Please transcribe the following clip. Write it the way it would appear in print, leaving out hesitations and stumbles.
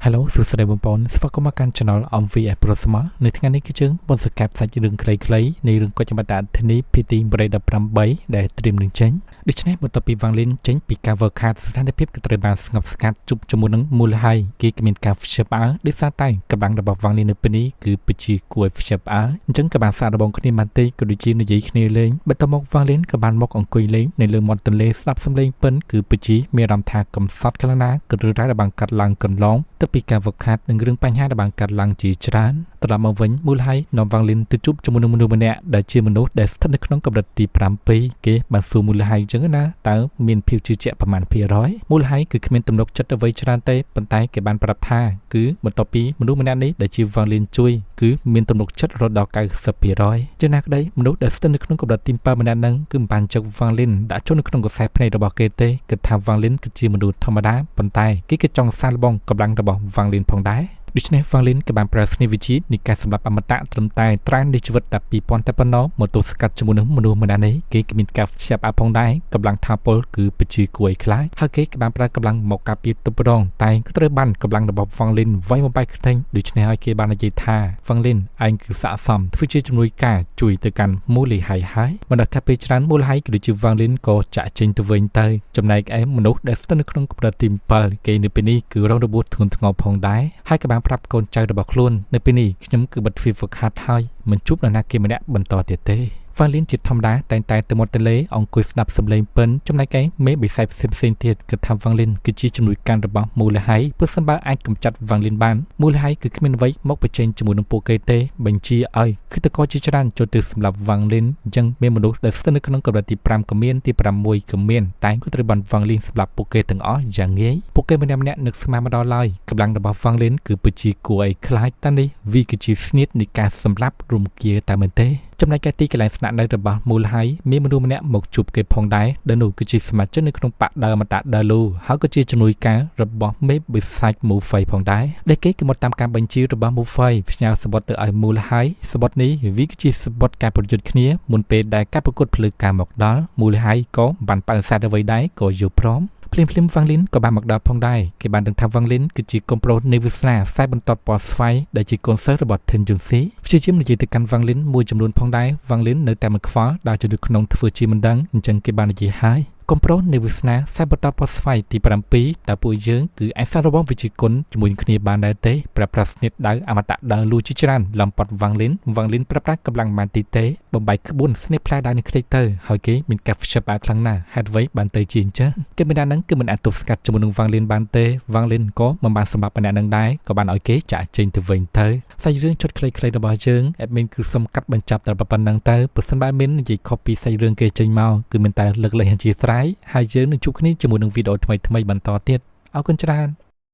Hello សួស្តីបងប្អូនស្វាគមន៍មកកាន់ Channel MVF Prosma នៅថ្ងៃនេះគឺយើងបងសកាប់សាច់រឿងខ្លីៗនៃរឿងកុចបតាធានីភីទី818ដែលត្រៀមនឹងចេញដូច្នេះបន្ទាប់ពីវ៉ាងលីនចេញពីការវឹកខាតស្ថានភាពក៏ត្រូវបានស្ងប់ស្ងាត់ជប់ជាមួយនឹងមូលហេតុគេគ្មានការផ្ទះផ្អើលដោយសារតែកម្លាំងរបស់វ៉ាងលីននៅពេលនេះគឺពិតជាគួរឲ្យផ្ទះផ្អើលអញ្ចឹងក៏បានសាររបស់គ្នាបានទេក៏ដូចជានិយាយគ្នាលេងបន្ទាប់មកវ៉ាងលីនក៏បានមកអង្គុយលេងនៅលើមាត់ទន្លេស្ដាប់សំឡេងពិនគឺពិតជាមានអារម្មណ៍ថាកំសត់ខ្លាំងណាស់ក៏រឿងរ៉ាវដែលបានកាត់ឡើងកន្លងទៅពីការវឹកខាតនិងរឿងបញ្ហាដែលបានកាត់ឡើងជាច្រើនត្រឡប់មកវិញមូលហេតុនាំវ៉ាងលីនទៅជួបជាមួយនឹងមនុស្សម្នាក់ដែលជាមនុស្សដែលស្ថិតនៅក្នុងកម្រិតទី7គេបានសួរមូលហេតុអញ្ចឹងណាតើមានភាពជឿជាក់ប្រមាណភាគរយមូលហេតុគឺគ្មានទំនុកចិត្តអ្វីច្រើនទេប៉ុន្តែគេបានប្រាប់ថាគឺបន្ទាប់ពីមនុស្សម្នាក់នេះដែលជាវ៉ាងលីនជួយគឺមានទំនុកចិត្តរហូតដល់ 90% យ៉ាងណាក្តីមនុស្សដែលស្ថិតនៅក្នុងកម្រិតទី7ម្នាក់ហ្នឹងគឺមិនបានចុកវ៉ាងលីនដាក់ចូលនៅក្នុងកសែភ្នែករបស់គេទេគិតថាវ៉ាងលីនគឺជាមនុស្សធម្មតាប៉ុន្តែគេក៏ចង់សាកល្បងកម្លាំងរបស់វ៉ាងលីនផងដែរដូច្នេះវ៉ាងលីនក៏បានប្រើស្នេហ៍វិជានៃការសម្លាប់អមតៈត្រឹមតែត្រាននៃជីវិតតែ2000តែប៉ុណ្ណោះមកទស្សស្កាត់ជាមួយនឹងមនុស្សម្នាក់នេះគេគ្មានការផ្សាប់អាផងដែរកម្លាំងថាពលគឺពិតជាគួរឲ្យខ្លាចហើយគេក៏បានប្រើកម្លាំងមកការពារទប់រងតែក៏ត្រូវបានកម្លាំងរបស់វ៉ាងលីនវាយបំបែកខ្ទេញដូច្នេះហើយគេបាននិយាយថាវ៉ាងលីនឯងគឺស័ក្តិសមធ្វើជាជំនួយការជួយទៅកាន់មូលហេតុហើយបណ្ដោះកាពីច្រើនមូលហេតុក៏ដូចជាវ៉ាងលីនក៏ចាក់ចេញទៅវិញទៅចំណែកឯមនុស្សដែលស្ថិតនៅក្នុងកម្រិតទី7គេនៅពេលនេះគឺរងរបួសធ្ងន់ធ្ងរផងដែរហើយក៏បានប្រាប់កូនចៅរបស់ខ្លួននៅពេលនេះខ្ញុំគឺបិទទ្វារហ្វឹកហាត់ហើយមិនជួបនរណាគេម្នាក់បន្តទៀតទេវ៉ាងលីនជាធម្មតាតែងតែទៅមាត់ទន្លេអង្គុយស្ដាប់សំឡេងពិនចំណែកឯមេបិសាចផ្សេងៗទៀតគឺថាវ៉ាងលីនគឺជាជំនួយការរបស់មូលហេតុព្រោះសិនបើអាចកម្ចាត់វ៉ាងលីនបានមូលហេតុគឺគ្មានអ្វីមកបញ្ចេញជាមួយនឹងពួកគេទេបញ្ជាឲ្យគឺតកជាច្រើនចូលទៅសម្រាប់វ៉ាងលីនអញ្ចឹងមានមនុស្សដែលស្ថិតនៅក្នុងកម្រិតទី5ក៏មានទី6ក៏មានតែក៏ត្រូវបានវ៉ាងលីនសម្រាប់ពួកគេទាំងអស់យ៉ាងងាយពួកគេម្នាក់ៗនឹកស្មានមកដល់ឡើយកម្លាំងរបស់វ៉ាងលីនគឺពិតជាគួរឲ្យខ្លាចតែនេះវាគឺជាស្នៀតនៃការសម្លាប់រំគាតែមែនទេចំណែកឯទីកន្លែងស្នាក់នៅរបស់មូលហេតុមានមនុស្សម្នាក់មកជួបគេផងដែរដែលនោះគឺជាសមាជិកនៅក្នុងបកដើមអមតៈដាលូហើយក៏ជាជំនួយការរបស់មេបិសាចមូហ្វៃផងដែរដែលគេក៏មកតាមការបញ្ជារបស់មូហ្វៃផ្ញើសបុតទៅឲ្យមូលហេតុសបុតនេះវាគឺជាសបុតការប្រយុទ្ធគ្នាមុនពេលដែលការប្រកួតភ្លើការមកដល់មូលហេតុក៏បានបដិសេធអ្វីដែរក៏យល់ព្រមភ្លាមវ៉ាងលីនក៏បានមកដល់ផងដែរគេបានដឹងថាវ៉ាងលីនគឺជាកូនប្រុសនៃវាសនាខ្សែបន្ទាត់ពណ៌ស្វាយដែលជាកូនសិស្សរបស់ថិនយុនស៊ីព្យាយាមនិយាយទៅកាន់វ៉ាងលីនមួយចំនួនផងដែរវ៉ាងលីននៅតែមិនខ្វល់ដើរចូលក្នុងធ្វើជាមិនដឹងអញ្ចឹងគេបាននិយាយហើយកុំប្រុសនៃវាសនាខ្សែបន្ទាត់ពណ៌ស្វាយទី7តើពួកយើងគឺឯសាររបស់វិជាគុណជាមួយគ្នាបានដែរទេប្រើប្រាស់ស្នៀតដៅអមតៈដើរលួជាច្រើនលំប៉ាត់វ៉ាងលីនប្រើប្រាស់កម្លាំងបានទីទេបំបែកក្បួនស្នៀតផ្លែដៅនេះខ្ទេចទៅហើយគេមានការផ្ទះផ្អើលខ្លាំងណាស់ហេតុអ្វីបានទៅជាអញ្ចឹងគេមិនដឹងគឺមិនអាចទប់ស្កាត់ជាមួយនឹងវ៉ាងលីនបានទេវ៉ាងលីនក៏មិនបានសម្រាប់ម្នាក់នឹងដែរក៏បានឲ្យគេចាក់ចេញទៅវិញទៅសាច់រឿងជត់ខ្លីៗរបស់យើងអេដមីនគឺសុំកាត់បញ្ចប់តែប៉ុណ្្នឹងទៅបើសិនបើមាននិយាយខុសពីសាច់រឿងគេចេញមកគឺមានតែលើកលែងអធិស្ឋានហើយយើងនឹងជួបគ្នាជាមួយនឹងវីដេអូថ្មីបន្តទៀតអរគុណច្រើន